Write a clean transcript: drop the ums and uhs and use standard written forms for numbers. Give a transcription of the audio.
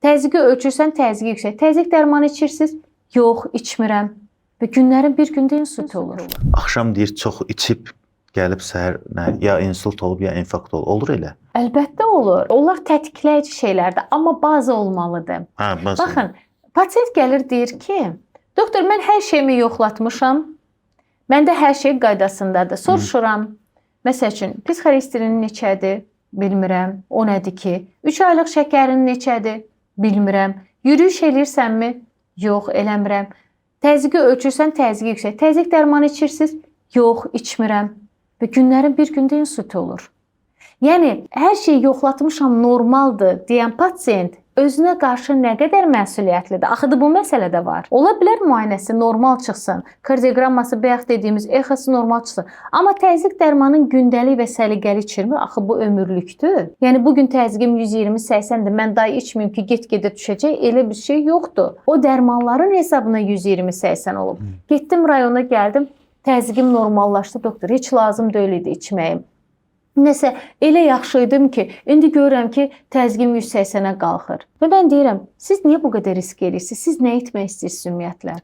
Təzyiqi ölçürsən, təzyiqi yüksək. Təzyiq dərmanı içirsiniz? Yox, içmirəm. Və günlərin bir gündə insult olur. Axşam deyir çox içib gəlib səhər ya insult olub ya infarkt olub. Olur elə? Əlbəttə olur. Onlar tətikləyici şeylərdir, amma bazı olmalıdır. Bazı. Baxın, pasiyent gəlir deyir ki, doktor mən hər şeyimi yoxlatmışam. Məndə hər şey qaydasındadır. Soruşuram. Məsəl üçün, pis xolesterin neçədir? Bilmirəm. O nədir ki? 3 aylıq şəkərin neçədir? Bilmirəm. Yürüyüş eləyirsənmi? Yox, eləmirəm. Təzyiqi ölçürsən, təzyiqi yüksək. Təzyiq dərmanı içirsiniz? Yox, içmirəm. Və günlərin bir gündə insult olur. Yəni, hər şeyi yoxlatmışam, normaldır deyən pasiyent özünə qarşı nə qədər məsuliyyətlidir? Axı bu məsələ də var. Ola bilər müayinəsi normal çıxsın, kardioqramması bayaq dediyimiz EKG-si normal çıxsın. Amma təzyiq dərmanın gündəlik və səliqəli içirmir. Axı bu ömürlükdür. Yəni bu gün təzyiqim 120-80-dir. Mən day içməyim ki, get-gedə düşəcək. Elə bir şey yoxdur. O dərmanların hesabına 120-80 olub. Getdim rayona, gəldim. Təzyiqim normallaşdı, doktor. Heç lazım deyil idi içməyim. Nəsə, elə yaxşı idim ki, indi görürəm ki, təzyiqim 180-ə qalxır. Və mən deyirəm, siz niyə bu qədər risk edirsiniz? Siz nə etmək istəyirsiniz ümumiyyətlə?